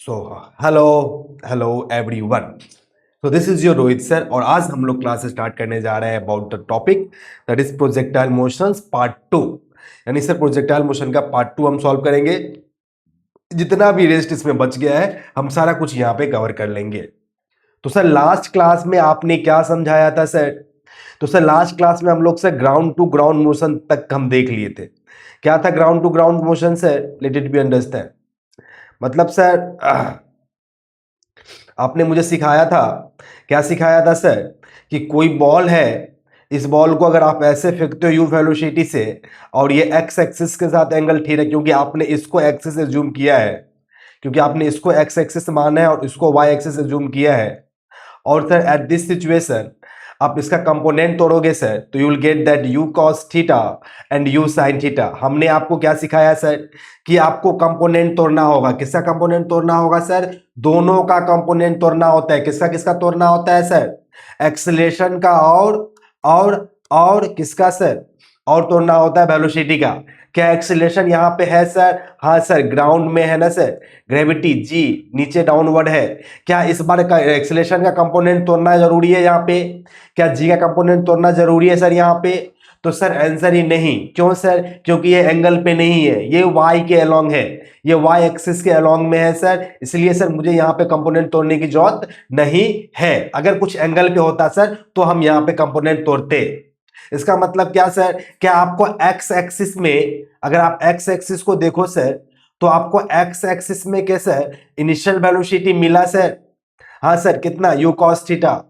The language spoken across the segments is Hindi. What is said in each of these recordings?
सो हेलो हेलो एवरीवन। तो this is your Rohit sir और आज हम लोग क्लास स्टार्ट करने जा रहे हैं about the topic that is projectile motions part 2। यानी सर प्रोजेक्टाइल मोशन का पार्ट 2 हम सॉल्व करेंगे। जितना भी रेस्ट इसमें बच गया है हम सारा कुछ यहाँ पे कवर कर लेंगे। तो सर लास्ट क्लास में आपने क्या समझाया था सर? तो सर लास्ट क्लास में हम लोग sir ground to ground motion तक हम देख लिए थे। क्या था ground to ground motion sir? Let it be understand. मतलब सर आपने मुझे सिखाया था, क्या सिखाया था सर? कि कोई बॉल है, इस बॉल को अगर आप ऐसे फेंकते हो यू वेलोसिटी से और ये एक्स एक्सिस के साथ एंगल ठीक है, क्योंकि आपने इसको एक्सिस एज्यूम किया है, क्योंकि आपने इसको एक्स एक्सिस माना है और इसको वाई एक्सिस एज्यूम किया है। और सर एट दिस सिचुएशन आप इसका कंपोनेंट तोड़ोगे सर तो you will get that you cos theta and you sine theta. हमने आपको क्या सिखाया सर? कि आपको कंपोनेंट तोड़ना होगा। किसका कंपोनेंट तोड़ना होगा सर? दोनों का कंपोनेंट तोड़ना होता है। किसका किसका तोड़ना होता है सर? एक्सेलरेशन का और किसका सर? और तोड़ना होता है वेलोसिटी का। क्या एक्सेलरेशन यहाँ पे है सर? हाँ सर, ग्राउंड में है ना सर, ग्रेविटी जी नीचे डाउनवर्ड है। क्या इस बार का एक्सेलरेशन का कंपोनेंट तोड़ना जरूरी है यहाँ पे? क्या जी का कंपोनेंट तोड़ना जरूरी है सर यहाँ पे? तो सर आंसर ही नहीं। क्यों सर? क्योंकि ये एंगल पे नहीं है, ये वाई के अलोंग है, ये वाई एक्सिस के अलोंग में है सर, इसलिए सर मुझे यहाँ पे कंपोनेंट तोड़ने की जरूरत नहीं है। अगर कुछ एंगल पे होता सर तो हम यहाँ पे कंपोनेंट तोड़ते। इसका मतलब क्या सर? क्या आपको एक्स एक्सिस में, अगर आप एक्स एक्सिस को देखो सर तो आपको एक्स एक्सिस में कैसा इनिशियल वेलोसिटी मिला सर? हाँ सर, कितना? You cos theta.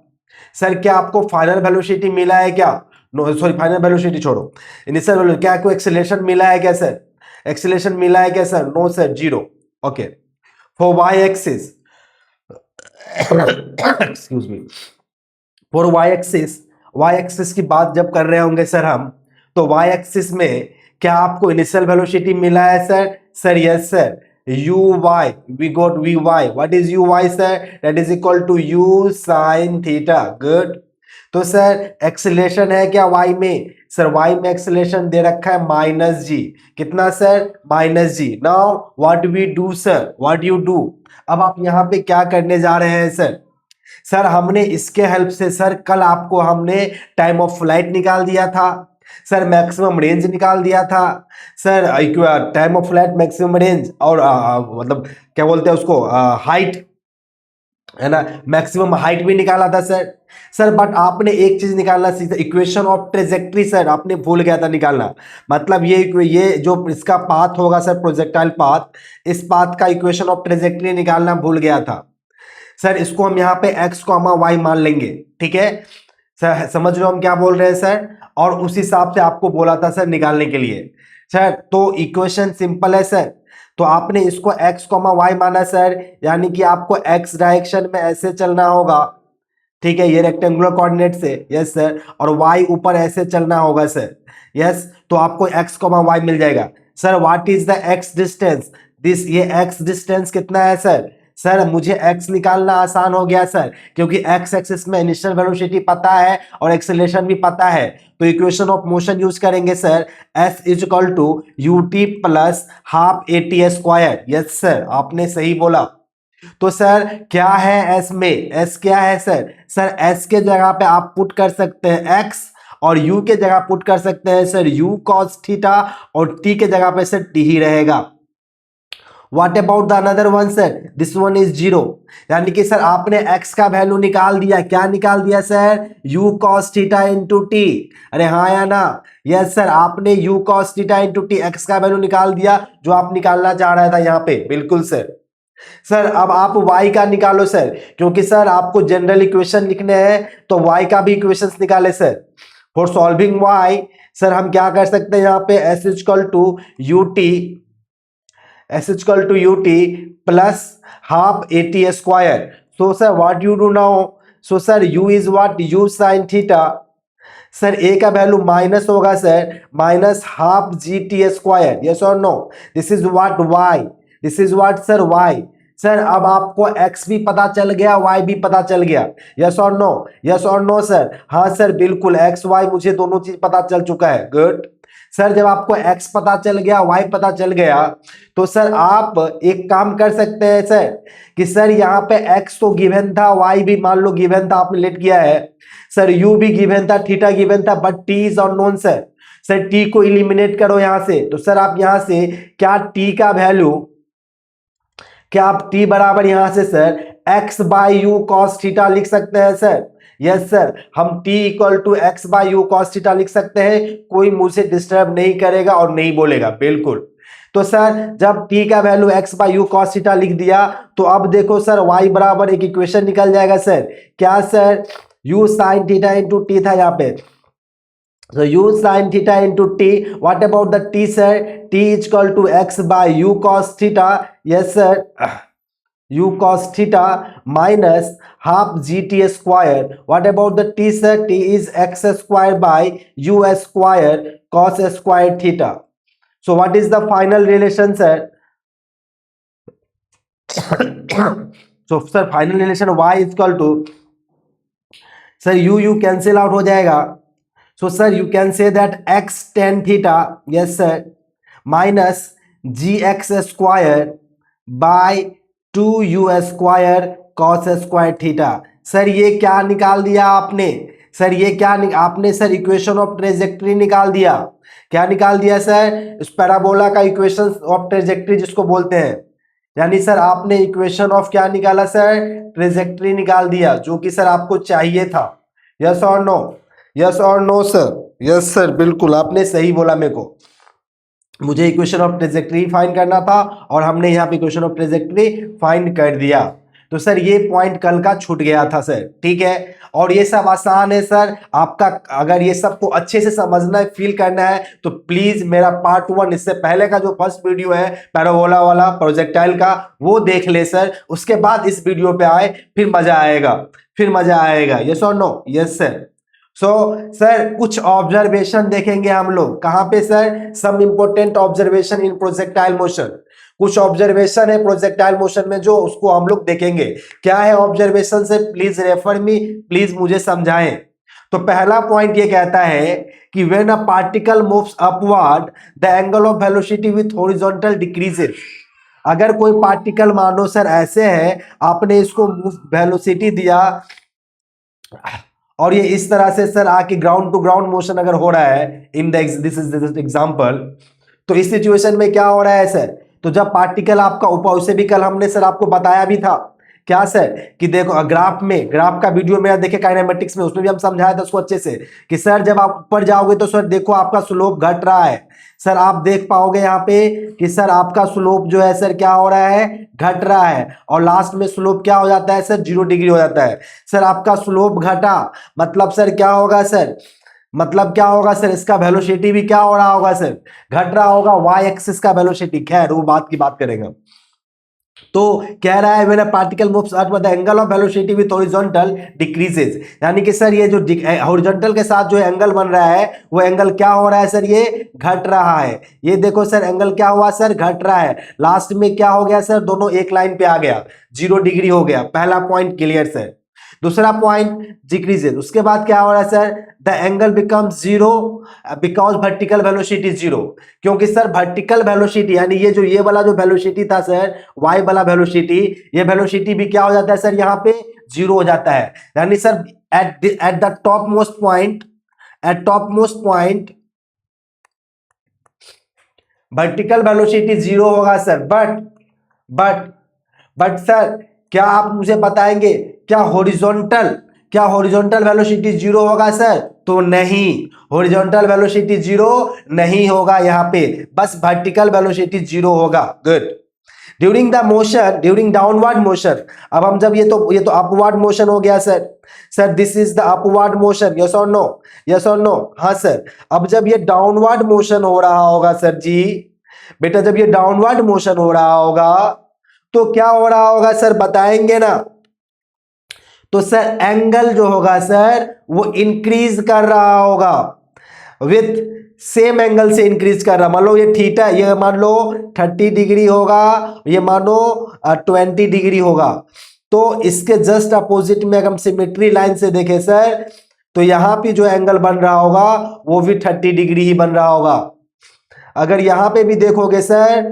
सर क्या आपको फाइनल वेलोसिटी मिला है क्या? नो सॉरी, फाइनल वेलोसिटी छोड़ो, इनिशियल वेलोसिटी। क्या आपको एक्सेलरेशन मिला है क्या सर? एक्सेलरेशन मिला है क्या sir? No sir, zero. Okay, for Y axis excuse me, for Y axis की बात जब कर रहे होंगे सर हम, तो वाई एक्सिस में क्या आपको इनिशियल वेलोसिटी मिला है sir? Sir yes sir, uy, we got vy. What is uy sir? That is equal to u sin theta. Good. तो सर एक्सेलरेशन है क्या y में? सर y में एक्सेलरेशन दे रखा है माइनस जी। कितना sir? Minus G. Now what we do sir? What you do? अब आप यहाँ पे क्या करने जा रहे हैं सर? सर हमने इसके हेल्प से सर कल आपको हमने टाइम ऑफ फ्लाइट निकाल दिया था सर, मैक्सिमम रेंज निकाल दिया था sir, time of flight, maximum range और मतलब क्या बोलते हैं उसको, हाइट है ना, मैक्सिमम हाइट भी निकाला था सर। सर बट आपने एक चीज निकालना सीखा, इक्वेशन ऑफ ट्रेजेक्ट्री सर आपने भूल गया था निकालना। मतलब ये जो इसका पाथ होगा सर, प्रोजेक्टाइल पाथ, इस पाथ का इक्वेशन ऑफ ट्रेजेक्ट्री निकालना भूल गया था सर। इसको हम यहाँ पे x, y मान लेंगे, ठीक है सर? समझ रहे हो हम क्या बोल रहे हैं सर? और उस हिसाब से आपको बोला था सर निकालने के लिए सर। तो इक्वेशन सिंपल है सर। तो आपने इसको x, y माना सर, यानी कि आपको x डायरेक्शन में ऐसे चलना होगा, ठीक है, ये रेक्टेंगुलर कोऑर्डिनेट से, यस सर, और y ऊपर ऐसे चलना होगा सर, यस। तो आपको x, y मिल जाएगा sir. What is the x distance? This, ये x डिस्टेंस कितना है सर? सर मुझे x निकालना आसान हो गया सर, क्योंकि x एक्सिस में इनिशियल वेलोसिटी पता है और एक्सेलरेशन भी पता है। तो इक्वेशन ऑफ मोशन यूज करेंगे sir, s is equal to ut plus half at square. Yes sir, आपने सही बोला। तो सर क्या है s में? s क्या है सर? सर s के जगह पे आप पुट कर सकते हैं x, और u के जगह पुट कर सकते हैं सर u cos थीटा, और t के जगह पे सर t ही रहेगा। What about the another one sir? This one is 0। यानी कि सर आपने x का वैल्यू निकाल दिया। क्या निकाल दिया sir? u cos theta into T. अरे हाँ या ना? यस सर, आपने u cos theta into T x का वैल्यू निकाल दिया जो आप निकालना चाह रहा था यहाँ पे। बिल्कुल सर। सर अब आप y का निकालो सर, क्योंकि सर आपको जनरल इक्वेशन लिखने हैं तो y का भी इक्वेशंस निकाले sir. For solving y sir हम क्या कर सकते हैं यहाँ पे, s equal to ut plus half at square. So sir what you do now? So sir u is what? u sin theta. Sir a का वैल्यू माइनस होगा sir, minus half gt square. Yes और no? This is what y, this is what sir y। Sir अब आपको x भी पता चल गया, y भी पता चल गया। यस और नो? यस और नो सर? हाँ सर बिल्कुल, x y मुझे दोनों चीज पता चल चुका है। गुड सर जब आपको x पता चल गया, y पता चल गया, तो सर आप एक काम कर सकते हैं सर कि सर यहाँ पे x तो गिवन था, y भी मान लो गिवन था, आपने लेट किया है सर, u भी गिवन था, थीटा गिवन था, but t is unknown sir. Sir t को इलिमिनेट करो यहां से, तो सर आप यहां से क्या t का वैल्यू, क्या आप t बराबर यहां से sir x by U cos theta लिख सकते हैं सर? यस सर, हम t equal to X by U cos theta लिख सकते हैं, कोई मुझसे डिस्टर्ब नहीं करेगा और नहीं बोलेगा, बिल्कुल। तो सर जब t का value x by U cos theta लिख दिया, तो अब देखो सर y बराबर एक इक्वेशन निकल जाएगा सर, क्या sir, u sine theta into T था यहाँ पे, so u sin theta into t, what about the t sir, t is equal to x by u cos theta, yes sir, u cos theta minus half gt square, what about the t sir, t is x square by u square cos square theta, so what is the final relation sir? So sir final relation y is equal to, sir u cancel out हो जाएगा, so sir you can say that x tan theta, yes sir, minus gx square by 2u square cos square theta। Sir ये क्या निकाल दिया आपने, सर ये क्या आपने सर इक्वेशन ऑफ ट्रेजेक्ट्री निकाल दिया, क्या निकाल दिया सर, इस पैराबोला का इक्वेशन ऑफ ट्रेजेक्ट्री जिसको बोलते हैं, यानी सर आपने इक्वेशन ऑफ क्या निकाला सर, ट्रेजेक्ट्री निकाल दिया, जो कि सर आपको चाहिए था। यस और नो, यस और नो सर? यस सर, बिल्कुल आपने सही बोला, मेरे को मुझे इक्वेशन ऑफ ट्रेजेक्ट्री फाइंड करना था और हमने यहाँ पे इक्वेशन ऑफ ट्रेजेक्ट्री फाइंड कर दिया। तो सर ये पॉइंट कल का छूट गया था सर, ठीक है, और ये सब आसान है सर आपका। अगर ये सबको अच्छे से समझना है, फील करना है, तो प्लीज मेरा पार्ट 1, इससे पहले का जो फर्स्ट वीडियो है पैराबोला वाला प्रोजेक्टाइल का, वो देख ले सर, उसके बाद इस वीडियो पे आए, फिर मजा आएगा, फिर मजा आएगा। यस और नो? Yes sir. सर कुछ ऑब्जर्वेशन देखेंगे हम लोग, कहां पे sir, some important observation in projectile motion, कुछ ऑब्जर्वेशन है प्रोजेक्टाइल मोशन में जो उसको हम लोग देखेंगे। क्या है ऑब्जर्वेशन से, प्लीज रेफर मी, प्लीज मुझे समझाएं। तो पहला पॉइंट ये कहता है कि when a particle moves upward the angle of velocity with horizontal decreases. अगर कोई पार्टिकल मानो सर ऐसे है, आपने इसको वेलोसिटी दिया और ये इस तरह से सर आके ग्राउंड टू ग्राउंड मोशन अगर हो रहा है, इन दिस इज एग्जांपल, तो इस सिचुएशन में क्या हो रहा है सर, तो जब पार्टिकल आपका ऊपर, उसे भी कल हमने सर आपको बताया भी था, क्या सर, कि देखो ग्राफ में, ग्राफ का वीडियो मेरा देखे काइनेमेटिक्स में, उसमें भी हम समझाया था उसको अच्छे से, कि सर जब आप ऊपर जाओगे तो सर देखो आपका स्लोप घट रहा है, सर आप देख पाओगे यहाँ पे कि सर आपका स्लोप जो है सर क्या हो रहा है, घट रहा है, और लास्ट में स्लोप क्या हो जाता है सर, 0 डिग्री हो जाता है। सर आपका स्लोप घटा, मतलब सर क्या होगा सर, मतलब क्या होगा सर, इसका वेलोसिटी भी क्या हो रहा होगा सर, घट रहा होगा, वाई एक्सिस का वेलोसिटी, खैर वो बात की बात करेंगे। तो कह रहा है when a particle moves upward the angle of velocity with horizontal decreases, यानी कि सर ये जो हॉरिजॉन्टल के साथ जो एंगल बन रहा है, वो एंगल क्या हो रहा है सर, ये घट रहा है। ये देखो सर एंगल क्या हुआ सर, घट रहा है, लास्ट में क्या हो गया सर, दोनों एक लाइन पे आ गया, 0 डिग्री हो गया। पहला पॉइंट क्लियर सर। दूसरा पॉइंट डिक्रीजेस, उसके बाद क्या हो रहा है sir, the angle becomes 0 because vertical velocity 0, क्योंकि सर वर्टिकल वेलोसिटी यानी ये जो ये वाला जो वेलोसिटी था सर, वाई वाला वेलोसिटी, ये वेलोसिटी भी क्या हो जाता है सर, यहाँ पे 0 हो जाता है। यानी sir at the top most point, eight top most point vertical velocity 0 होगा सर, बट सर क्या आप मुझे बताएंगे, क्या हॉरिजॉन्टल वेलोसिटी 0 होगा सर? तो नहीं, हॉरिजॉन्टल वेलोसिटी 0 नहीं होगा, यहाँ पे बस वर्टिकल वेलोसिटी 0 होगा। Good. During the motion, during downward motion, अब हम जब ये तो अपवर्ड मोशन हो गया sir this is the upward motion, yes और नो? यस और नो? हाँ सर। अब जब ये डाउनवर्ड मोशन हो रहा होगा सर जी, बेटा जब ये डाउनवर्ड मोशन हो रहा होगा तो क्या हो रहा होगा सर, बताएंगे ना? तो सर एंगल जो होगा सर वो इंक्रीज कर रहा होगा, विथ सेम एंगल से इंक्रीज कर रहा। मान लो ये थीटा, ये मान लो 30 डिग्री होगा, ये मानो 20 डिग्री होगा, तो इसके जस्ट अपोजिट में अगर हम सिमेट्री लाइन से देखें सर, तो यहां पे जो एंगल बन रहा होगा वो भी 30 डिग्री ही बन रहा होगा। अगर यहां पे भी देखोगे सर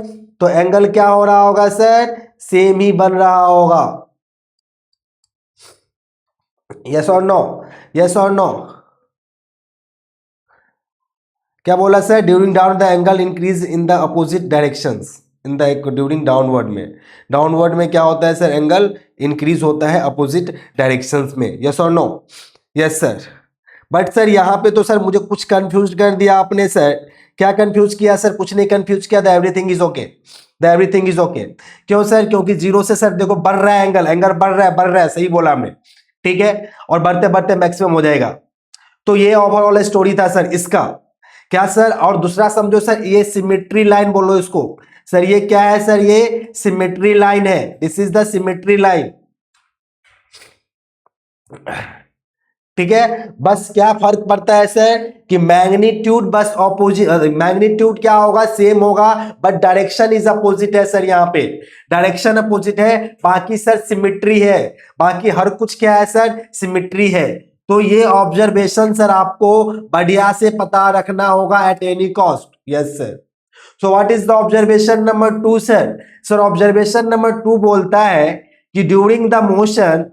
तो एंगल क्या हो रहा होगा सर, सेम ही बन रहा होगा। यस और नो, यस और नो। क्या बोला sir, during down the angle increase in the opposite directions in the during downward में, डाउनवर्ड में क्या होता है सर, एंगल इंक्रीज होता है अपोजिट डायरेक्शंस में। यस और no, yes sir. But sir यहाँ पे तो सर मुझे कुछ कंफ्यूज कर दिया आपने सर। क्या कंफ्यूज किया सर, कुछ नहीं कंफ्यूज किया, the everything is okay, the everything is okay. क्यों सर, क्योंकि जीरो से सर देखो बढ़ रहा है एंगल, एंगल बढ़ रहा है, सही बोला हमने, ठीक है, और बढ़ते बढ़ते मैक्सिमम हो जाएगा। तो ये ओवरऑल स्टोरी था सर इसका, क्या सर। और दूसरा समझो सर, ये सिमेट्री लाइन बोलो इसको सर, ये क्या है सर, ये सिमेट्री लाइन है, this is the symmetry line, ठीक है। बस क्या फर्क पड़ता है सर कि मैग्नीट्यूड बस ऑपोजिट, मैग्नीट्यूड क्या होगा, सेम होगा, बट डायरेक्शन इज अपोजिट है सर, यहाँ पे डायरेक्शन अपोजिट है, बाकी सर सिमेट्री है, बाकी हर कुछ क्या है सर, सिमेट्री है। तो ये ऑब्जर्वेशन सर आपको बढ़िया से पता रखना होगा at any cost. Yes sir. So what is the observation number 2 sir. Sir observation number 2 बोलता है कि during the motion,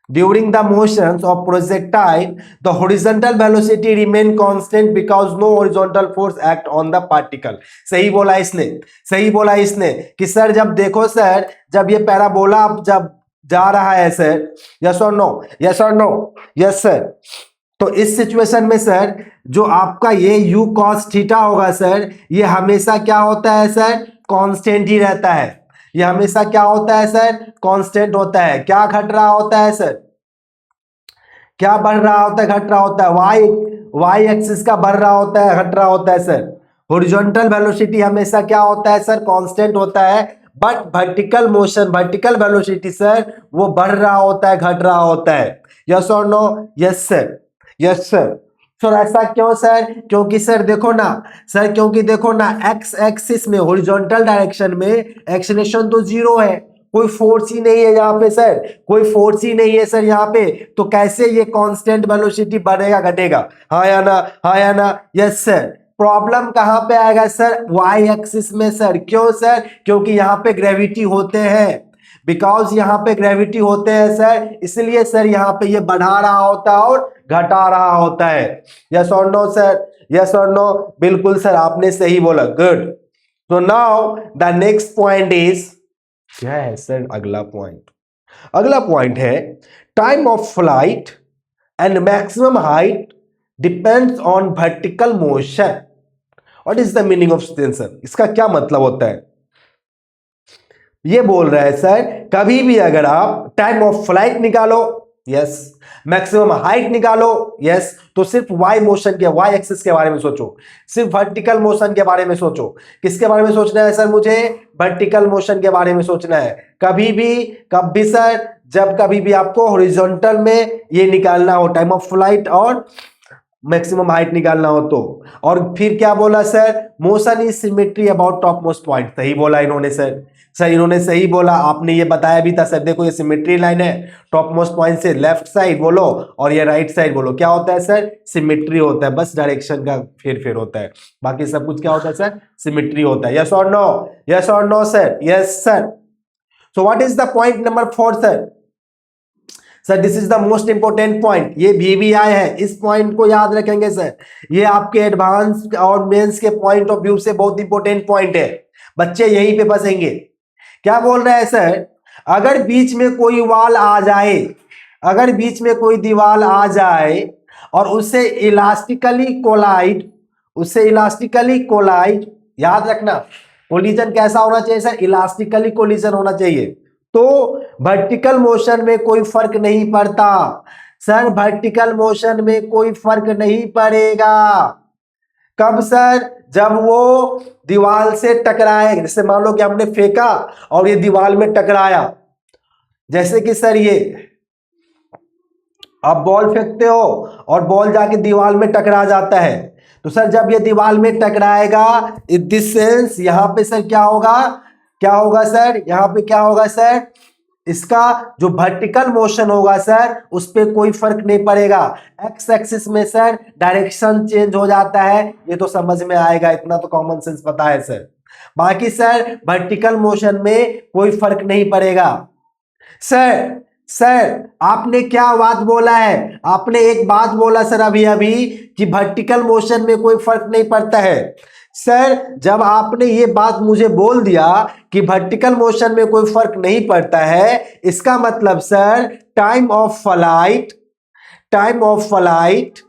during the motions of projectile the horizontal velocity remain constant because no horizontal force act on the particle। सही बोला इसने, सही बोला इसने कि सर जब देखो सर, जब ये पैराबोला जब जा रहा है सर, यस और नो, यस और नो, यस सर। तो इस सिचुएशन में सर जो आपका ये u cos थीटा होगा सर, ये हमेशा क्या होता है सर, कांस्टेंट ही रहता है, ये हमेशा क्या होता है सर, कांस्टेंट होता है। क्या घट रहा होता है सर, क्या बढ़ रहा होता है, घट रहा होता है, वाई एक्सिस का बढ़ रहा होता है, घट रहा होता है सर। हॉरिजॉन्टल वेलोसिटी हमेशा क्या होता है सर, कांस्टेंट होता है, but vertical motion, vertical velocity sir वो बढ़ रहा होता है, घट रहा होता है। यस और no, yes sir, yes sir. Sir ऐसा क्यों सर, क्योंकि सर देखो ना सर, क्योंकि देखो ना एक्स एक्सिस में हॉरिजॉन्टल डायरेक्शन में एक्सेलरेशन तो जीरो है, कोई फोर्स ही नहीं है यहाँ पे सर, कोई फोर्स ही नहीं है सर यहाँ पे, तो कैसे ये कांस्टेंट वेलोसिटी बढ़ेगा घटेगा, हाँ या ना, हाँ या ना, यस सर। प्रॉब्लम कहाँ पे आएगा सर, वाई एक्सिस में सर। क्यों सर, क्योंकि यहाँ पे ग्रेविटी होते हैं, बिकॉज यहाँ पे ग्रेविटी होते हैं सर, इसलिए सर यहाँ पे ये बढ़ा रहा होता है और घटा रहा होता है। यस और नो सर, यस और नो, बिल्कुल सर आपने सही बोला, गुड। तो now the next point is, क्या है सर अगला पॉइंट, अगला पॉइंट है time of flight and maximum height depends on vertical motion. What is the meaning of sir, इसका क्या मतलब होता है। ये बोल रहा है सर कभी भी अगर आप टाइम ऑफ फ्लाइट निकालो, यस, मैक्सिमम हाइट निकालो, यस, तो सिर्फ वाई मोशन के, वाई एक्सिस के बारे में सोचो, सिर्फ वर्टिकल मोशन के बारे में सोचो। किसके बारे में सोचना है सर, मुझे वर्टिकल मोशन के बारे में सोचना है। कभी भी, कभी सब, जब कभी भी आपको हॉरिजॉन्टल में ये निकालना हो, टाइम ऑफ फ्लाइट और मैक्सिमम हाइट निकालना हो तो। और फिर क्या बोला sir, motion is symmetry about top most point, सही बोला इन्होंने सर, सर इन्होंने सही बोला, आपने ये बताया भी था सर। देखो ये सिमेट्री लाइन है, टॉप मोस्ट पॉइंट से लेफ्ट साइड बोलो और ये राइट साइड बोलो, क्या होता है सर, सिमेट्री होता है, बस डायरेक्शन का फेर फेर होता है, बाकी सब कुछ क्या होता है सर, सिमेट्री होता है। यस और नो, यस और no sir, yes sir. So what is the point number 4 sir. Sir this is the most important point, ये VBI है, इस पॉइंट को याद रखेंगे सर, ये आपके एडवांस और मेंस के पॉइंट ऑफ व्यू से बहुत इंपोर्टेंट पॉइंट है, बच्चे यहीं पे फंसेंगे। क्या बोल रहे हैं सर, अगर बीच में कोई वाल आ जाए, अगर बीच में कोई दीवार आ जाए और उससे इलास्टिकली कोलाइड, उससे इलास्टिकली कोलाइड, याद रखना कोलिजन कैसा होना चाहिए सर, इलास्टिकली कोलिजन होना चाहिए, तो वर्टिकल मोशन में कोई फर्क नहीं पड़ता सर, वर्टिकल मोशन में कोई फर्क नहीं पड़ेगा। कब सर, जब वो दीवार से टकराए, जैसे मान लो कि हमने फेंका और ये दीवार में टकराया, जैसे कि सर ये आप बॉल फेंकते हो और बॉल जाके दीवार में टकरा जाता है, तो सर जब ये दीवार में टकराएगा इन दिस सेंस, यहां पे सर क्या होगा, क्या होगा सर, यहां पे क्या होगा सर, इसका जो वर्टिकल मोशन होगा सर उस पर कोई फर्क नहीं पड़ेगा। एक्स एक्सिस में सर डायरेक्शन चेंज हो जाता है, ये तो समझ में आएगा, इतना तो कॉमन सेंस पता है सर। बाकी सर वर्टिकल मोशन में कोई फर्क नहीं पड़ेगा। सर सर आपने क्या बात बोला है, आपने एक बात बोला सर अभी अभी कि वर्टिकल मोशन में कोई फर्क नहीं पड़ता है। सर जब आपने ये बात मुझे बोल दिया कि वर्टिकल मोशन में कोई फर्क नहीं पड़ता है, इसका मतलब सर टाइम ऑफ फ्लाइट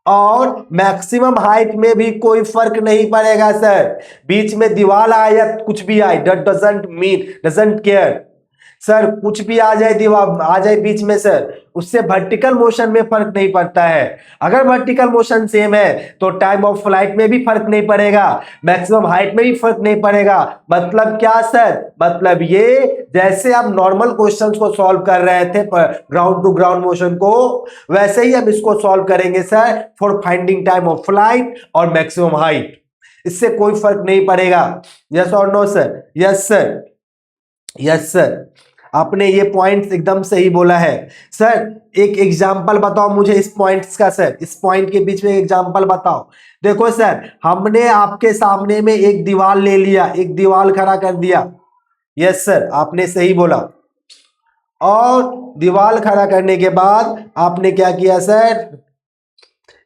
और मैक्सिमम हाइट में भी कोई फर्क नहीं पड़ेगा सर। बीच में दीवार आए या कुछ भी आए, डजंट केयर सर, कुछ भी आ जाए, दीवार आ जाए बीच में सर, उससे वर्टिकल मोशन में फर्क नहीं पड़ता है। अगर वर्टिकल मोशन सेम है तो टाइम ऑफ फ्लाइट में भी फर्क नहीं पड़ेगा, मैक्सिमम हाइट में भी फर्क नहीं पड़ेगा। मतलब क्या सर, मतलब ये जैसे आप नॉर्मल क्वेश्चंस को सॉल्व कर रहे थे ग्राउंड टू ग्राउंड मोशन को, वैसे ही हम इसको सॉल्व करेंगे sir for finding time of flight और मैक्सिमम हाइट। इससे कोई फर्क नहीं पड़ेगा। यस और no sir? Yes sir, yes sir, आपने ये पॉइंट एकदम सही बोला है। सर एक एग्जांपल बताओ मुझे इस पॉइंट्स का सर, इस पॉइंट के बीच में एग्जांपल बताओ। देखो सर, हमने आपके सामने में एक दीवार ले लिया, एक दीवार खड़ा कर दिया। यस सर, आपने सही बोला। और दीवार खड़ा करने के बाद आपने क्या किया सर,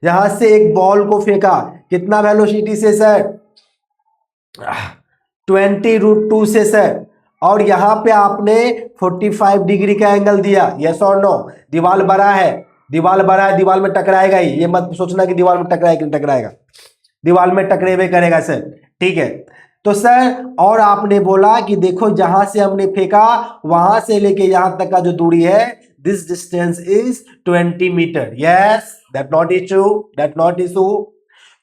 यहां से एक बॉल को फेंका, कितना वेलोसिटी से सर? 20√2 से सर। और यहां पे आपने 45 डिग्री का एंगल दिया। यस और नो? दीवार बड़ा है, दीवार बड़ा है, दीवार में टकराएगा ही, ये मत सोचना कि दीवार में टकराएगा, टकराएगा, दीवार में टकरेबे करेगा सर। ठीक है, तो सर और आपने बोला कि देखो जहां से हमने फेंका वहां से लेके यहां तक का जो दूरी है, this distance is 20 metre. Yes, that not issue, that not issue.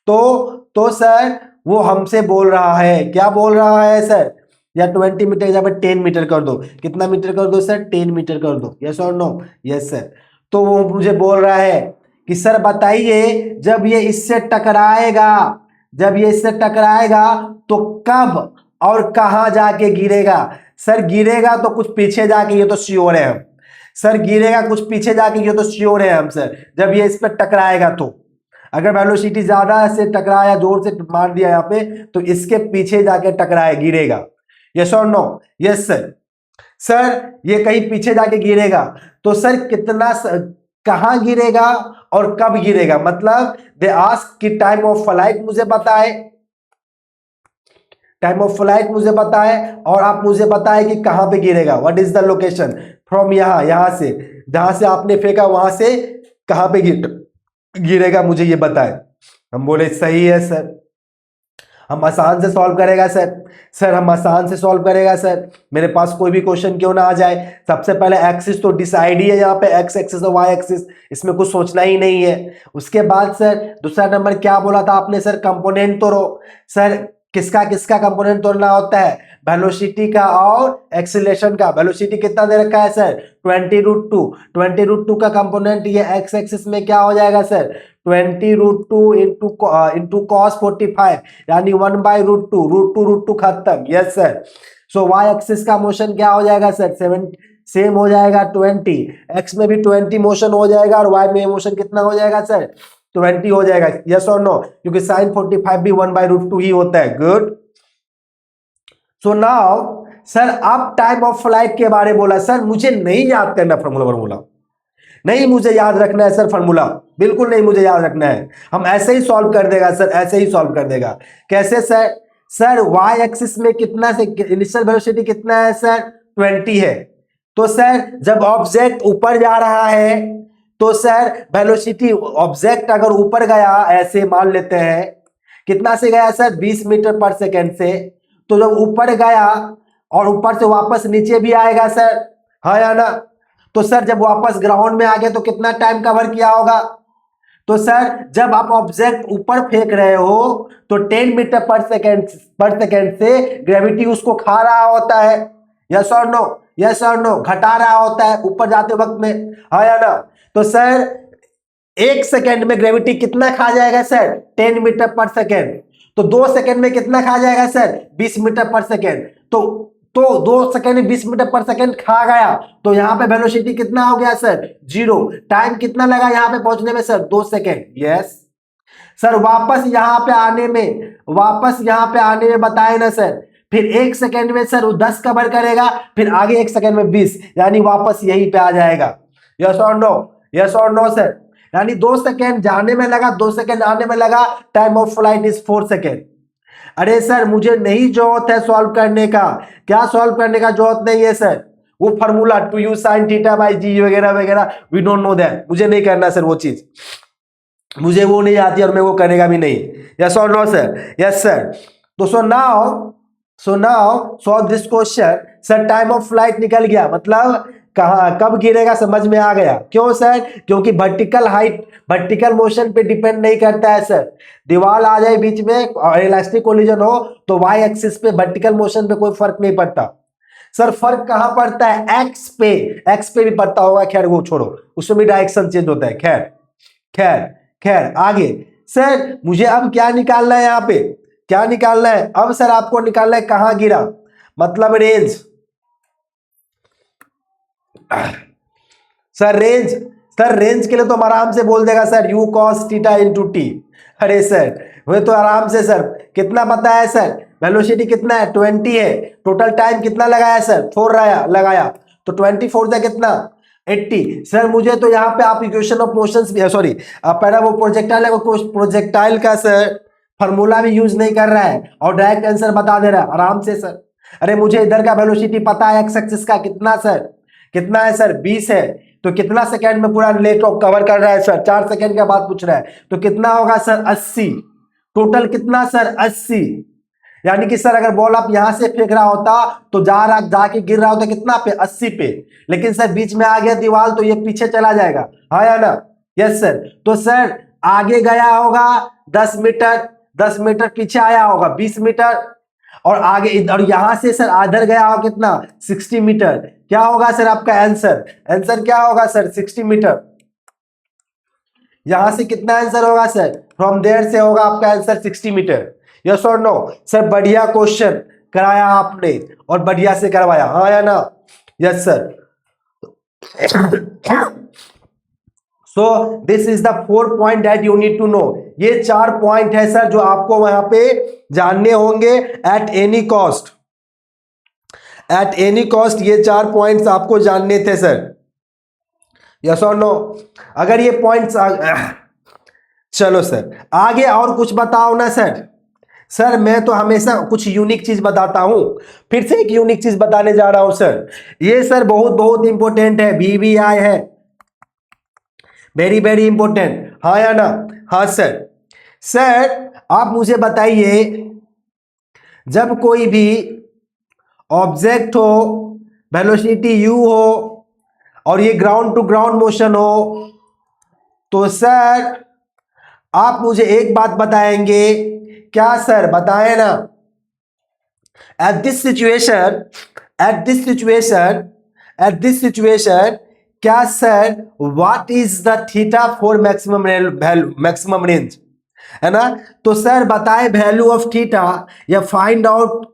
तो सर वो हमसे बोल रहा है, क्या बोल रहा है सर? या 20 मीटर की जगह 10 मीटर कर दो। कितना मीटर कर दो सर? 10 मीटर कर दो। यस और नो? Yes sir. तो वो मुझे बोल रहा है कि सर बताइए जब ये इससे टकराएगा, जब ये इससे टकराएगा तो कब और कहां जाके गिरेगा? सर गिरेगा तो कुछ पीछे जाके, ये तो श्योर है हम। सर गिरेगा कुछ पीछे जाके, ये तो श्योर है हम सर, जब ये इस पर टकराएगा तो। अगर वेलोसिटी ज्यादा से टकराया, जोर से मार दिया यहाँ पे, तो इसके पीछे जाके टकराए, गिरेगा। यस और नो? Yes sir. सर ये कहीं पीछे जाके गिरेगा तो सर कितना, कहां गिरेगा और कब गिरेगा? मतलब दे आस्क कि टाइम ऑफ फ्लाइट मुझे बताए, टाइम ऑफ फ्लाइट मुझे बताए, और आप मुझे बताए कि कहां पे गिरेगा, what is the location from, यहां से जहां से आपने फेंका वहां से कहां पे गिरेगा, मुझे ये बताए। हम बोले सही है सर, हम आसान से सॉल्व करेगा सर। सर हम आसान से सॉल्व करेगा सर, मेरे पास कोई भी क्वेश्चन क्यों ना आ जाए। सबसे पहले एक्सिस तो डिसाइड ही है यहाँ पे, एक्स एक्सिस और वाई एक्सिस, इसमें कुछ सोचना ही नहीं है। उसके बाद सर दूसरा नंबर क्या बोला था आपने सर? कंपोनेंट तोड़ो। सर किसका किसका कंपोनेंट तोड़ना होता है? वेलोसिटी का और एक्सीलरेशन का। वेलोसिटी कितना दे रखा है सर? 20√2। 20√2 का कंपोनेंट ये एक्स एक्सिस में क्या हो जाएगा सर? 20√2 इंटू cos 45, यानी 1/√2, √2 खत्म। Yes sir. So y axis का मोशन क्या हो जाएगा सर? 7 सेम हो जाएगा 20। एक्स में भी 20 मोशन हो जाएगा और वाई में मोशन कितना हो जाएगा सर? 20 हो जाएगा। यस और नो? क्योंकि sin 45 भी 1/√2 ही होता है। गुड। सो नाउ सर अब टाइम ऑफ फ्लाइट के बारे में बोला। सर मुझे नहीं याद करना फॉर्मूला, नहीं मुझे याद रखना है सर फॉर्मूला, बिल्कुल नहीं मुझे याद रखना है। हम ऐसे ही सॉल्व कर देगा सर, ऐसे ही सॉल्व कर देगा। कैसे सर? सर वाई एक्सिस में कितना से इनिशियल वेलोसिटी कितना है सर? 20 है। तो सर जब ऑब्जेक्ट ऊपर जा रहा है तो सर वेलोसिटी, ऑब्जेक्ट अगर ऊपर गया, ऐसे मान लेते हैं, कितना से गया सर? 20 मीटर पर सेकेंड से। तो जब ऊपर गया और ऊपर से वापस नीचे भी आएगा सर, हाँ या ना? तो सर जब वापस ग्राउंड में आ गए तो कितना टाइम कवर किया होगा? तो सर जब आप ऑब्जेक्ट ऊपर फेंक रहे हो तो 10 मीटर पर सेकेंड से ग्रेविटी उसको खा रहा होता है। यस और नो? यस और नो? घटा रहा होता है ऊपर जाते वक्त में, हाँ या ना? तो सर 1 सेकेंड में ग्रेविटी कितना खा जाएगा सर? 10 मीटर पर सेकेंड। तो 2 सेकेंड में कितना खा जाएगा सर? 20 मीटर पर सेकेंड। तो तो 2 सेकेंड में 20 मीटर पर सेकेंड खा गया, तो यहाँ पे वेलोसिटी कितना हो गया सर 0। टाइम कितना लगा यहाँ पे पहुंचने में सर 2 सेकेंड। यस सर वापस यहाँ पे आने में बताए ना सर, फिर 1 सेकेंड में सर वो 10 कवर करेगा, फिर आगे 1 सेकेंड में 20, यानी वापस यहीं पे आ जाएगा। यस और नो, यस और नो सर। यानी 2 सेकेंड जाने में लगा, 2 सेकेंड आने में लगा, time of flight is 4 second. अरे सर मुझे नहीं जरूरत है सॉल्व करने का, क्या सॉल्व करने का जरूरत नहीं है सर, वो formula 2u sin theta by g वगैरह वगैरह, वी डोंट नो दैट, मुझे नहीं करना सर वो चीज, मुझे वो नहीं आती और मैं वो करेगा भी नहीं। यस और नो सर, यस सर। तो so now solve this question. Sir time of flight निकल गया, मतलब कहाँ कब गिरेगा समझ में आ गया। क्यों सर, क्योंकि वर्टिकल हाइट वर्टिकल मोशन पे डिपेंड नहीं करता है सर। दीवार आ जाए बीच में और इलास्टिक कोलिजन हो तो वाई एक्सिस पे वर्टिकल मोशन पे कोई फर्क नहीं पड़ता सर। फर्क कहाँ पड़ता है, एक्स पे भी पड़ता होगा, खैर वो छोड़ो, उसमें भी डायरेक्शन चेंज होता है। खैर आगे सर मुझे अब क्या निकालना है, यहाँ पे क्या निकालना है अब सर, आपको निकालना है कहां गिरा, मतलब रेंज। सर रेंज के लिए तो हम आराम से बोल देगा sir you cos theta into T. अरे सर वो तो आराम से सर, कितना पता है सर, वेलोसिटी कितना है 20 है, टोटल टाइम कितना लगाया सर 4 लगाया, तो 24 से कितना 80। सर मुझे तो यहाँ पे आप इक्वेशन ऑफ मोशंस भी, सॉरी पहला वो प्रोजेक्टाइल है, वो प्रोजेक्टाइल का सर फार्मूला भी यूज नहीं कर रहा है और डायरेक्ट आंसर बता दे रहा है आराम से सर। अरे मुझे इधर का वेलोसिटी पता है एक्स एक्सिस का कितना सर, कितना है सर 20 है, तो कितना सेकंड में पूरा लेट कवर कर रहा है सर, 4 सेकंड का बात पूछ रहा है, तो कितना होगा सर 80। टोटल कितना सर 80, यानी कि सर अगर बॉल आप यहां से फेंक रहा होता तो जाके गिर रहा होता कितना पे 80 पे, लेकिन सर बीच में आ गया दीवार तो ये पीछे चला जाएगा, हाँ या ना। यस सर, तो सर आगे गया होगा 10 मीटर पीछे आया होगा 20 मीटर, और आगे इधर यहां से सर आधर गया होगा कितना 60 मीटर। क्या होगा सर आपका आंसर क्या होगा सर 60 मीटर। यहां से कितना आंसर होगा सर, फ्रॉम देयर से होगा आपका आंसर 60 मीटर। यस और नो सर, बढ़िया क्वेश्चन कराया आपने और बढ़िया से करवाया, हाँ या ना। Yes sir. So this is the 4 point that you need to know. ये 4 पॉइंट है सर जो आपको वहां पे जानने होंगे एट एनी कॉस्ट, ये 4 पॉइंट्स आपको जानने थे सर। यस और नो, अगर ये पॉइंट्स चलो सर आगे और कुछ बताओ ना सर। सर मैं तो हमेशा कुछ यूनिक चीज बताता हूं, फिर से एक यूनिक चीज बताने जा रहा हूं सर। ये सर बहुत बहुत इंपॉर्टेंट है, VVI है, वेरी वेरी इंपॉर्टेंट, हाँ या ना। हाँ सर। सर आप मुझे बताइए, जब कोई भी ऑब्जेक्ट हो, वेलोसिटी u हो और ये ग्राउंड टू ग्राउंड मोशन हो, तो सर आप मुझे एक बात बताएंगे, क्या सर बताएं ना, एट दिस सिचुएशन क्या sir what is the theta for maximum range, है ना। तो सर बताए वैल्यू ऑफ थीटा या find out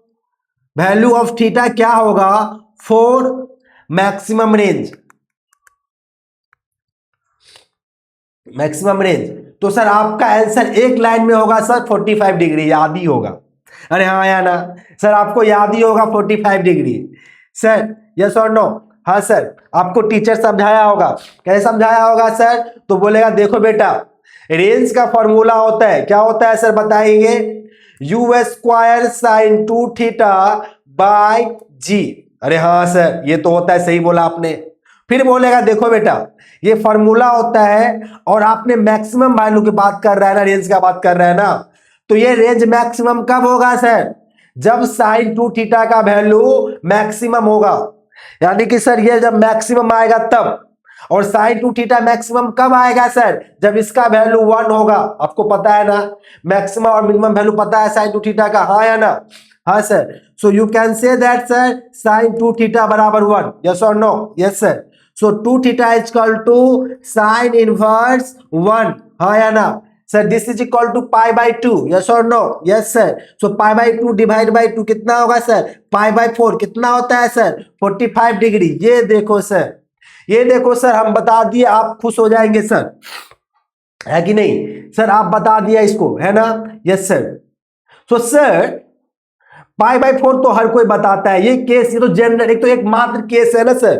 value of theta क्या होगा फॉर मैक्सिमम रेंज, तो सर आपका आंसर एक लाइन में होगा सर 45 डिग्री, याद ही होगा। अरे हाँ या ना सर, आपको याद ही होगा 45 डिग्री सर। यस और नो, हाँ सर आपको टीचर समझाया होगा, कैसे समझाया होगा सर, तो बोलेगा देखो बेटा रेंज का फॉर्मूला होता है, क्या होता है सर बताएंगे, u² sin 2 थीटा बाय जी। अरे हाँ सर ये तो होता है, सही बोला आपने। फिर बोलेगा देखो बेटा ये फॉर्मूला होता है और आपने मैक्सिमम वैल्यू की बात कर रहा है ना, रेंज का बात कर रहा है ना, तो ये रेंज मैक्सिमम कब होगा सर, जब sin 2 थीटा का वैल्यू मैक्सिमम होगा, यानी कि सर ये जब मैक्सिमम आएगा तब। और sin 2 थीटा मैक्सिमम कब आएगा सर, जब इसका वैल्यू 1 होगा। आपको पता है ना मैक्सिमम और मिनिमम वैल्यू पता है sin 2 थीटा का, हाँ या ना। हाँ sir, so you can say that sir sin 2 theta बराबर 1, यस और no. Yes sir, so 2 theta is equal to sin inverse 1, हाँ या ना। Sir this is equal to pi by two, yes और no? Yes sir. So pi by two divide by two कितना होगा सर? पाई बाई फोर कितना होता है सर? 45 डिग्री। ये देखो सर, ये देखो सर, हम बता दिए, आप खुश हो जाएंगे सर, है कि नहीं सर? आप बता दिया इसको, है ना? Yes sir. So sir pi by four तो हर कोई बताता है, ये केस, ये तो जनरल, एक तो एक मात्र केस है ना सर,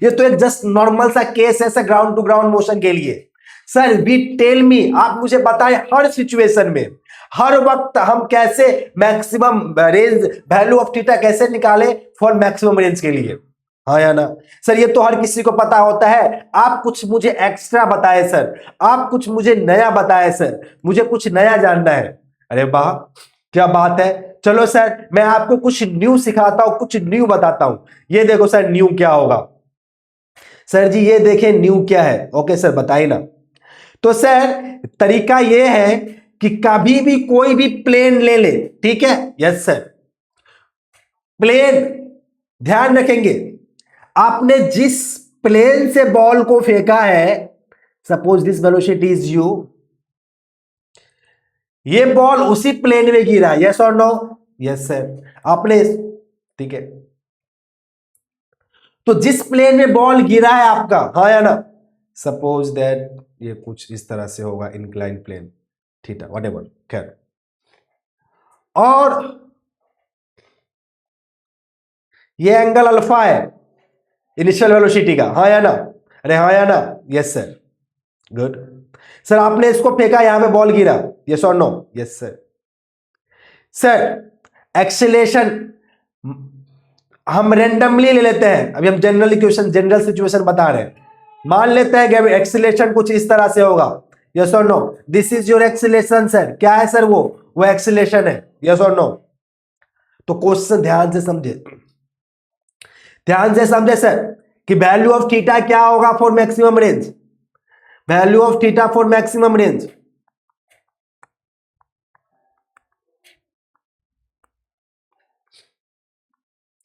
ये तो एक जस्ट नॉर्मल सा केस है sir, ground to ground motion के लिए। सर वी टेल मी, आप मुझे बताएं हर सिचुएशन में, हर वक्त हम कैसे maximum range value of theta कैसे निकाले फॉर मैक्सिमम रेंज के लिए, हाँ या ना? सर ये तो हर किसी को पता होता है, आप कुछ मुझे एक्स्ट्रा बताए सर, आप कुछ मुझे नया बताए सर, मुझे कुछ नया जानना है। अरे वाह क्या बात है, चलो सर मैं आपको कुछ न्यू सिखाता हूं, कुछ न्यू बताता हूं। ये देखो सर न्यू क्या होगा, सर जी ये देखें न्यू क्या है। ओके सर बताइए ना। तो सर तरीका ये है कि कभी भी कोई भी प्लेन ले ले, ठीक है? यस सर, प्लेन, ध्यान रखेंगे आपने जिस प्लेन से बॉल को फेंका है, suppose this velocity is you, ये बॉल उसी प्लेन में गिरा, यस और नो? Yes sir. आपने, ठीक है, तो जिस प्लेन में बॉल गिरा है आपका, हाँ या ना? सपोज दैट ये कुछ इस तरह से होगा, इंक्लाइन प्लेन, थीटा व्हाटएवर, खैर, और ये एंगल अल्फा है इनिशियल वेलोसिटी का, हाँ या ना? अरे हाँ या ना? Yes sir, good sir. आपने इसको फेंका, यहां पे बॉल गिरा, यस और no? Yes sir. Sir acceleration हम रेंडमली ले लेते हैं, अभी हम जनरल इक्वेशन, जनरल सिचुएशन बता रहे हैं। मान लेते हैं कि एक्सीलरेशन कुछ इस तरह से होगा, यस और no? This is your acceleration sir, क्या है सर? वो एक्सीलरेशन है, यस और नो? तो क्वेश्चन ध्यान से समझे, ध्यान से समझे सर, कि वैल्यू ऑफ थीटा क्या होगा for maximum range, value of theta for maximum range.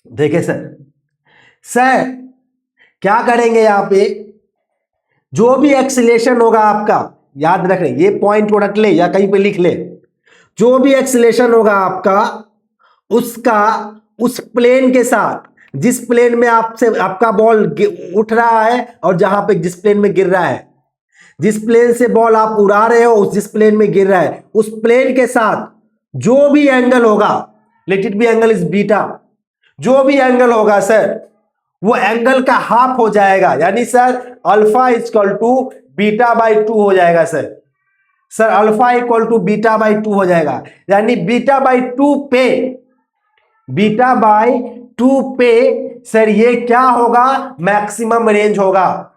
देखिए सर, सर क्या करेंगे यहां पे, जो भी एक्सीलरेशन होगा आपका, याद रख ले, ये पॉइंट को रख ले या कहीं पे लिख ले, जो भी एक्सीलरेशन होगा आपका, उसका उस प्लेन के साथ, जिस प्लेन में आपसे आपका बॉल उठ रहा है और जहां पे जिस प्लेन में गिर रहा है, जिस प्लेन से बॉल आप उड़ा रहे हो उस जिस प्लेन में गिर रहा है, उस प्लेन के साथ जो भी एंगल होगा, late it B angle is beta, जो भी एंगल होगा सर, वो एंगल का हाफ हो जाएगा, यानी sir alpha equal to beta by two हो जाएगा sir. Sir alpha equal to beta by two हो जाएगा, यानी बीटा बाई टू पे, बीटा बाई टू पे सर ये क्या होगा? मैक्सिमम रेंज होगा,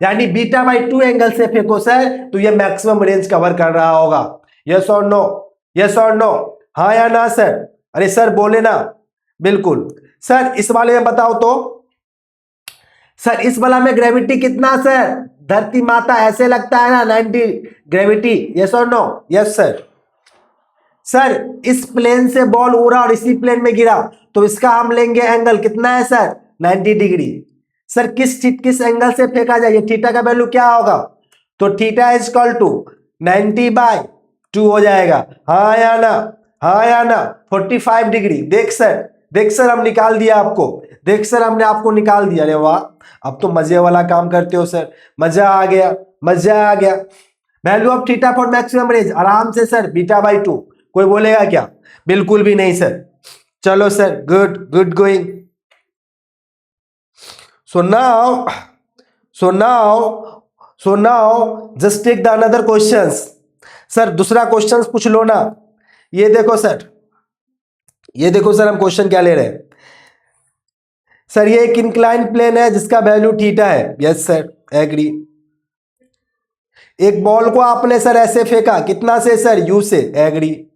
यानी बीटा बाई टू एंगल से फेंको सर तो ये मैक्सिमम रेंज कवर कर रहा होगा, यस और नो? यस और नो? हाँ या ना सर? अरे सर बोले ना, बिल्कुल सर। इस वाले में बताओ तो सर, इस वाला में ग्रेविटी कितना सर? धरती माता ऐसे लगता है ना 90 ग्रेविटी, यस और नो? Yes sir. सर इस प्लेन से बॉल उड़ा और इसी प्लेन में गिरा, तो इसका हम लेंगे एंगल कितना है सर? 90 डिग्री। सर किस एंगल से फेंका जाए, थीटा का वैल्यू क्या होगा? तो theta is equal to 90 by 2 हो जाएगा, हाँ या ना? हाँ या ना? 45 डिग्री। देख सर, देख सर हम निकाल दिया आपको, देख सर हमने आपको निकाल दिया। अरे वाह, अब तो मजे वाला काम करते हो सर, मजा आ गया, मजा आ गया। Value of theta for maximum range, आराम से सर बीटा बाई टू। कोई बोलेगा क्या? बिल्कुल भी नहीं सर। चलो sir, good good going. So now just take the another questions. Sir दूसरा क्वेश्चंस पूछ लो ना। ये देखो सर, ये देखो सर हम क्वेश्चन क्या ले रहे हैं। सर ये एक इंक्लाइन प्लेन है जिसका वैल्यू थीटा है, यस सर, एग्री। एक बॉल को आपने सर ऐसे फेंका, कितना से सर? यू से, एग्री।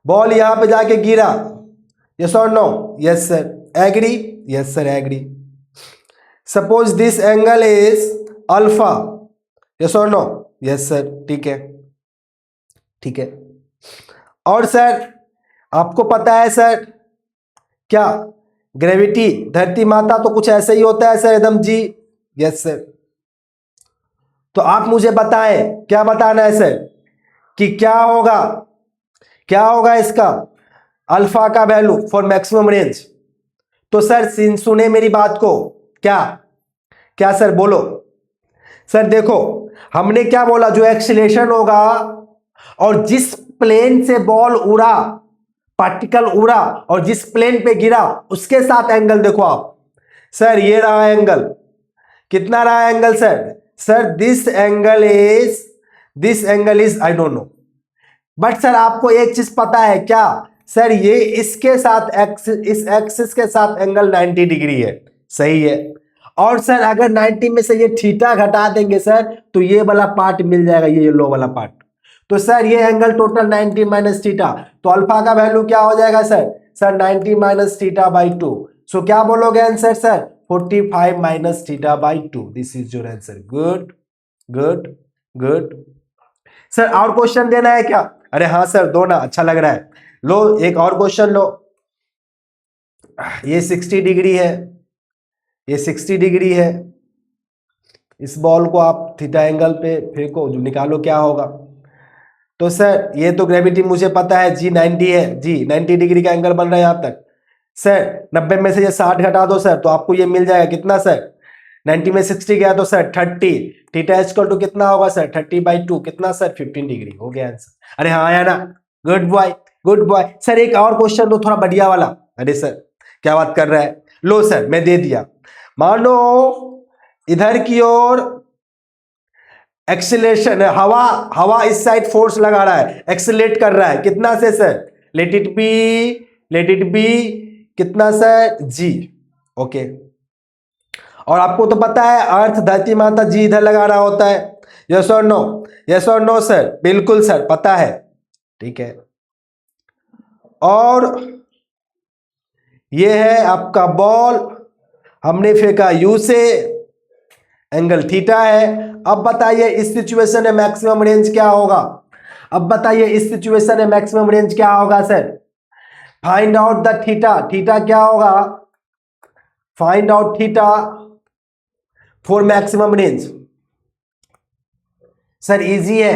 बॉल यहां पे जाके गिरा, यस और no? Yes sir, agree. Yes sir, agree. Suppose this angle is alpha, yes और नो? यस सर, ठीक है, ठीक है। और सर आपको पता है सर क्या, ग्रेविटी, धरती माता तो कुछ ऐसे ही होता है सर, एकदम जी। Yes sir. तो आप मुझे बताएं क्या बताना है सर कि क्या होगा इसका अल्फा का वैल्यू फॉर मैक्सिमम रेंज। तो सर सुने मेरी बात को, क्या क्या सर बोलो। सर देखो हमने क्या बोला, जो एक्सीलरेशन होगा और जिस प्लेन से बॉल उड़ा, पार्टिकल उड़ा और जिस प्लेन पे गिरा उसके साथ एंगल देखो आप। सर ये रहा एंगल, कितना रहा angle sir this angle is I don't know, but sir आपको एक चीज पता है क्या सर, ये इसके साथ इस एक्सिस के साथ एंगल 90 डिग्री है, सही है। और सर अगर 90 में से ये थीटा घटा देंगे सर तो ये वाला पार्ट मिल जाएगा, ये येलो वाला पार्ट। तो सर ये एंगल टोटल 90 माइनस थीटा, तो अल्फा का वैल्यू क्या हो जाएगा सर 90 माइनस थीटा बाई 2। सो क्या बोलोगे answer sir 45 minus theta by 2। This is your answer. Good good good. Sir और क्वेश्चन देना है क्या? अरे हाँ सर दो ना, अच्छा लग रहा है। लो एक और क्वेश्चन लो। ये 60 डिग्री है, ये 60 डिग्री है। इस बॉल को आप थीटा एंगल पे फेंको, जो निकालो क्या होगा। तो सर ये तो ग्रेविटी मुझे पता है जी 90 है, जी 90 डिग्री का एंगल बन रहा है यहां तक। सर 90 में से ये 60 घटा दो सर तो आपको ये मिल जाएगा कितना सर, 90 में 60 गया तो सर 30, थीटा इक्वल टू कितना होगा सर 30/2, कितना सर 15 डिग्री। हो गया आंसर। अरे हाँ या ना, good boy good boy. Sir एक और क्वेश्चन दो थोड़ा बढ़िया वाला। अरे सर क्या बात कर रहा है, लो सर मैं दे दिया। मान लो इधर की ओर एक्सीलरेशन है, हवा इस साइड फोर्स लगा रहा है, एक्सीलरेट कर रहा है, कितना से सर, लेट इट बी कितना सर जी। ओके और आपको तो पता है अर्थ धरती माता जी इधर लगा रहा होता है, यस और नो, यस और नो सर, बिल्कुल सर पता है, ठीक है। और ये है आपका बॉल, हमने फेंका यू से, एंगल थीटा है। अब बताइए इस सिचुएशन में मैक्सिमम रेंज क्या होगा, अब बताइए इस सिचुएशन में मैक्सिमम रेंज क्या होगा sir, find out the theta, theta क्या होगा, find out theta for maximum range. Sir easy है,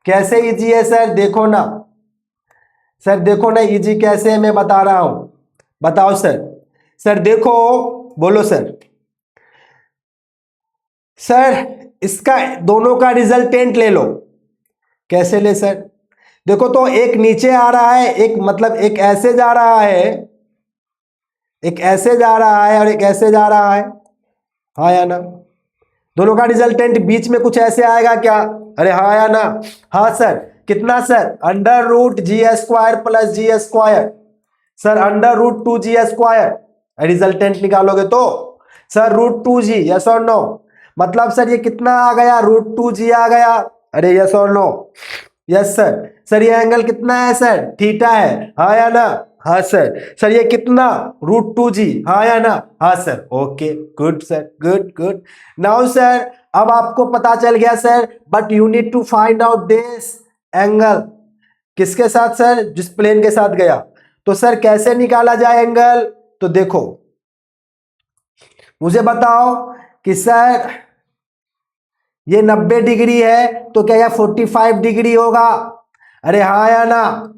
कैसे इजी है सर, देखो ना सर, देखो ना इजी कैसे है मैं बता रहा हूं, बताओ सर। सर देखो, बोलो सर। सर इसका दोनों का रिजल्टेंट ले लो, कैसे ले सर, देखो तो एक नीचे आ रहा है, एक मतलब एक ऐसे जा रहा है, एक ऐसे जा रहा है और एक ऐसे जा रहा है, हाँ या ना। दोनों का रिजल्टेंट बीच में कुछ ऐसे आएगा क्या, अरे हाँ या ना, हाँ सर। कितना sir, under root g square plus g square, sir under root 2g square, resultant निकालोगे तो सर √2g, यस और नो, मतलब सर ये कितना आ गया, √2g आ गया, अरे यस और नो, यस सर। सर ये एंगल कितना है सर, थीटा है, हाँ या ना, हाँ सर। सर ये कितना, √2g, हाँ या ना, हाँ sir. Okay good sir, good good. Now sir अब आपको पता चल गया sir, but you need to find out this angle, किसके साथ सर, जिस प्लेन के साथ गया। तो सर कैसे निकाला जाए एंगल, तो देखो मुझे बताओ कि सर ये 90 डिग्री है तो क्या यह 45 डिग्री होगा, अरे हाँ या ना।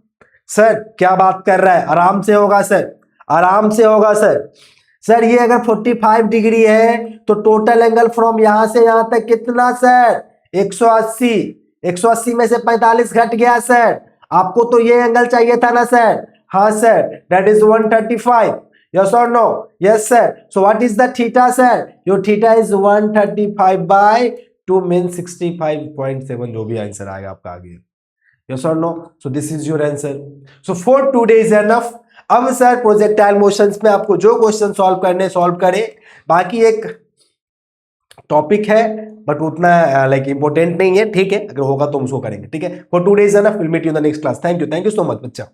सर क्या बात कर रहा है, आराम से होगा सर, आराम से होगा सर। सर ये अगर 45 डिग्री है तो टोटल एंगल फ्रॉम यहां से यहां तक कितना सर, 180, 180 में से 45 घट गया सर, आपको तो ये एंगल चाहिए था ना सर, हाँ sir, that is 135, yes or no, yes sir, so what is the theta sir, your theta is 135/2 means 65.7, जो भी आंसर आएगा आपका आगे, yes or no, so this is your answer, so for today is enough। अब सर प्रोजेक्टाइल मोशंस में आपको जो क्वेश्चन सॉल्व करने सॉल्व करें, बाकी एक टॉपिक है बट उतना लाइक इंपॉर्टेंट नहीं है, ठीक है, अगर होगा तो हम उसको करेंगे, ठीक है। For today is enough, will meet you in the next class, thank you so much बच्चा।